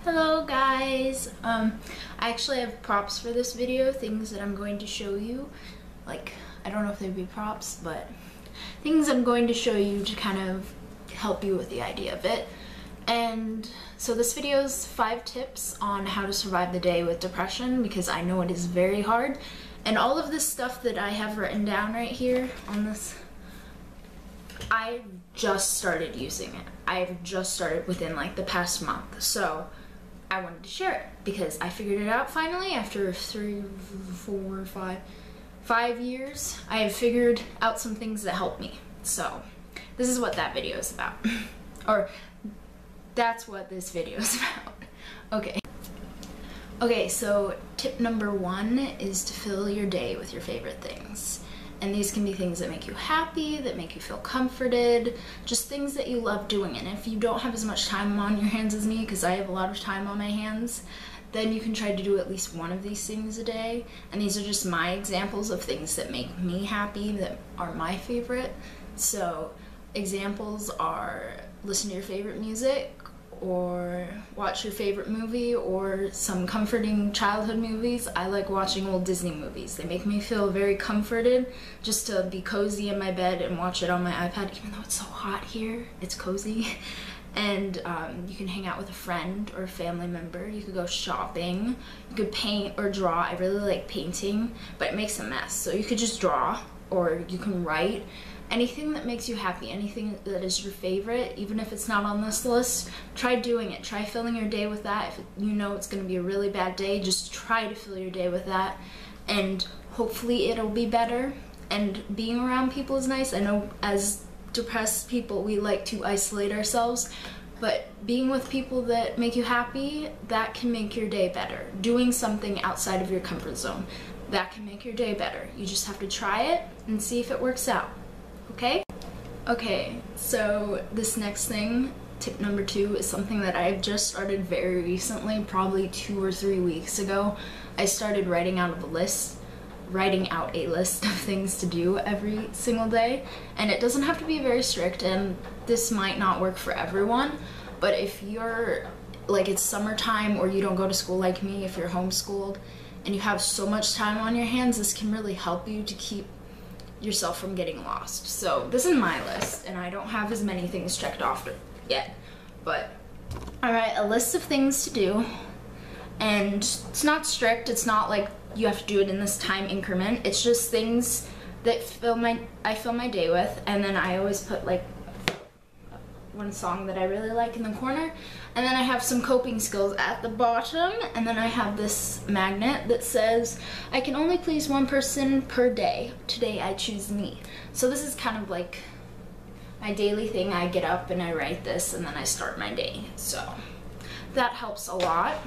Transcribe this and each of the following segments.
Hello guys! I actually have props for this video, things that I'm going to show you. Like, I don't know if they'd be props, but things I'm going to show you to kind of help you with the idea of it. And so this video is 5 tips on how to survive the day with depression, because I know it is very hard. And all of this stuff that I have written down right here on this, I just started using it. I've just started within like the past month. So I wanted to share it because I figured it out finally after 3, 4, 5 years. I have figured out some things that help me. So this is what that video is about. Or that's what this video is about. Okay, so tip number 1 is to fill your day with your favorite things. And these can be things that make you happy, that make you feel comforted, just things that you love doing. And if you don't have as much time on your hands as me, because I have a lot of time on my hands, then you can try to do at least one of these things a day. And these are just my examples of things that make me happy, that are my favorite. So examples are listen to your favorite music, or watch your favorite movie, or some comforting childhood movies. I like watching old Disney movies. They make me feel very comforted, just to be cozy in my bed and watch it on my iPad. Even though it's so hot here, it's cozy. And you can hang out with a friend or a family member. You could go shopping. You could paint or draw. I really like painting, but it makes a mess. So you could just draw, or you can write. Anything that makes you happy, anything that is your favorite, even if it's not on this list, try doing it. Try filling your day with that. If you know it's going to be a really bad day, just try to fill your day with that, and hopefully it'll be better. And being around people is nice. I know as depressed people, we like to isolate ourselves, but being with people that make you happy, that can make your day better. Doing something outside of your comfort zone, that can make your day better. You just have to try it and see if it works out. Okay, so this next thing, tip number 2, is something that I've just started very recently, probably 2 or 3 weeks ago. I started writing out a list of things to do every single day, and it doesn't have to be very strict, and this might not work for everyone, but if you're like, it's summertime, or you don't go to school like me, if you're homeschooled and you have so much time on your hands, this can really help you to keep yourself from getting lost. So this is my list, and I don't have as many things checked off yet, but I write a list of things to do, and it's not strict. It's not like you have to do it in this time increment. It's just things that I fill my day with, and then I always put like one song that I really like in the corner, and then I have some coping skills at the bottom, and then I have this magnet that says I can only please one person per day. Today I choose me. So this is kind of like my daily thing. I get up and I write this, and then I start my day. So that helps a lot.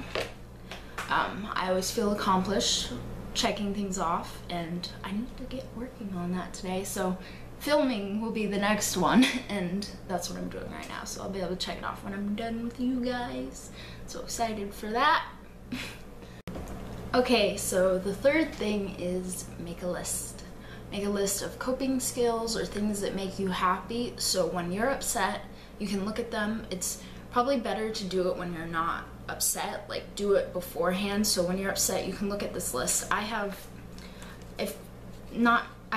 I always feel accomplished checking things off, and I need to get working on that today. So filming will be the next one, and that's what I'm doing right now, so I'll be able to check it off when I'm done with you guys. So excited for that. Okay, so the third thing is make a list. Make a list of coping skills or things that make you happy, so when you're upset, you can look at them. It's probably better to do it when you're not upset, like do it beforehand, so when you're upset you can look at this list. I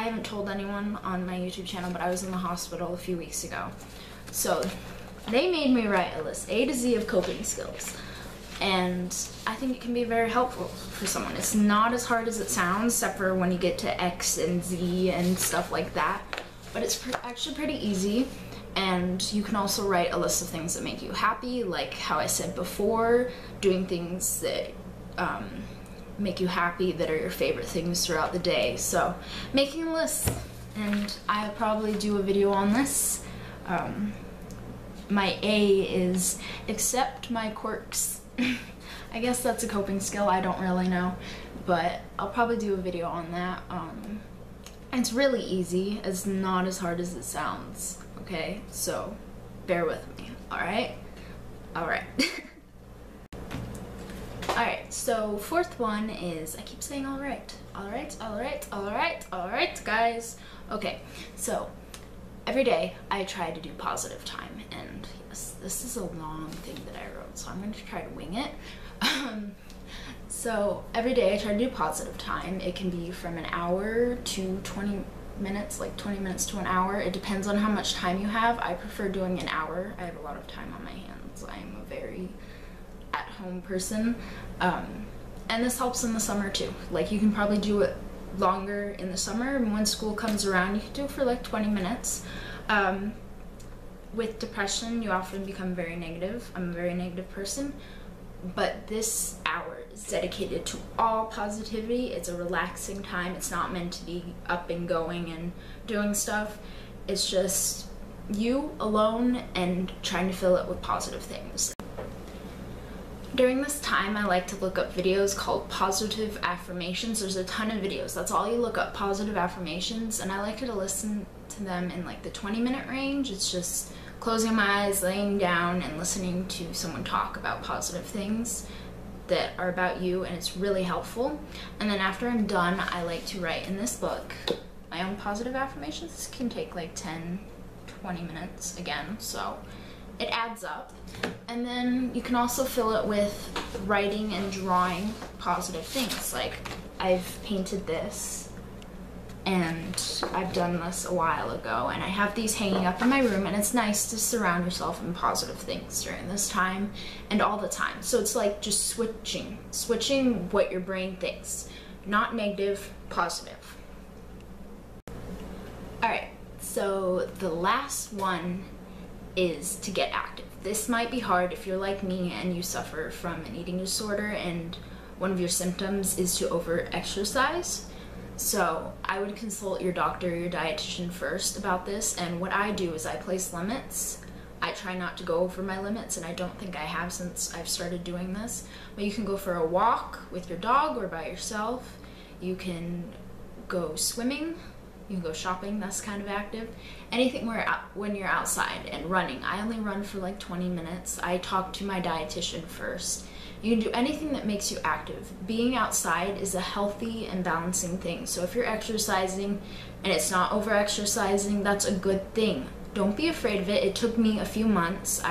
haven't told anyone on my YouTube channel, but I was in the hospital a few weeks ago. So they made me write a list, A to Z, of coping skills. And I think it can be very helpful for someone. It's not as hard as it sounds, except for when you get to X and Z and stuff like that. But it's actually pretty easy. And you can also write a list of things that make you happy, like how I said before, doing things that make you happy, that are your favorite things throughout the day. So making a list, and I'll probably do a video on this. My A is accept my quirks. I guess that's a coping skill, I don't really know, but I'll probably do a video on that. It's really easy. It's not as hard as it sounds, okay? So bear with me, alright? Alright. Alright, so fourth one is, I keep saying alright, guys. Okay, so every day I try to do positive time, and yes, This is a long thing that I wrote, so I'm going to try to wing it. So every day I try to do positive time. It can be from an hour to 20 minutes, like 20 minutes to an hour. It depends on how much time you have. I prefer doing an hour. I have a lot of time on my hands. I am a very at-home person. And this helps in the summer too. Like, you can probably do it longer in the summer, and when school comes around you can do it for like 20 minutes. With depression, you often become very negative. I'm a very negative person, but this hour is dedicated to all positivity. It's a relaxing time. It's not meant to be up and going and doing stuff. It's just you alone and trying to fill it with positive things. During this time, I like to look up videos called positive affirmations. There's a ton of videos. That's all you look up, positive affirmations, and I like to listen to them in like the 20-minute range. It's just closing my eyes, laying down, and listening to someone talk about positive things that are about you, and it's really helpful. And then after I'm done, I like to write in this book my own positive affirmations. This can take like 10-20 minutes again, so it adds up. And then you can also fill it with writing and drawing positive things. Like, I've painted this, and I've done this a while ago, and I have these hanging up in my room, and it's nice to surround yourself in positive things during this time and all the time. So it's like just switching what your brain thinks. Not negative, positive. Alright, so the last one is to get active. This might be hard if you're like me and you suffer from an eating disorder and one of your symptoms is to over-exercise. So I would consult your doctor or your dietitian first about this, and what I do is I place limits. I try not to go over my limits, and I don't think I have since I've started doing this. But you can go for a walk with your dog or by yourself. You can go swimming. You can go shopping, that's kind of active. Anything when you're outside, and running. I only run for like 20 minutes. I talk to my dietitian first. You can do anything that makes you active. Being outside is a healthy and balancing thing. So if you're exercising and it's not over-exercising, that's a good thing. Don't be afraid of it. It took me a few months.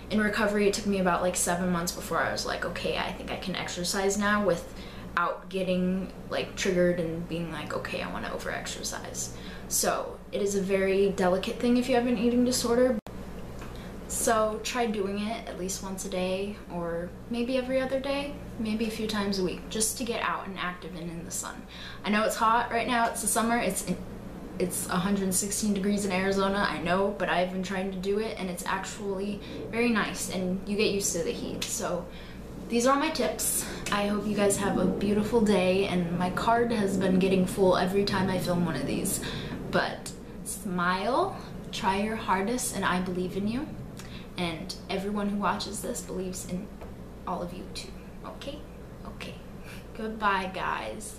In recovery, it took me about like 7 months before I was like, okay, I think I can exercise now without getting like triggered and being like, okay, I want to over-exercise. So it is a very delicate thing if you have an eating disorder. So try doing it at least once a day, or maybe every other day, maybe a few times a week, just to get out and active and in the sun. I know it's hot right now, it's the summer, it's 116 degrees in Arizona, I know, but I've been trying to do it and it's actually very nice and you get used to the heat. So these are my tips. I hope you guys have a beautiful day, and my card has been getting full every time I film one of these. But smile, try your hardest, and I believe in you. And everyone who watches this believes in all of you too. Okay? Okay. Goodbye, guys.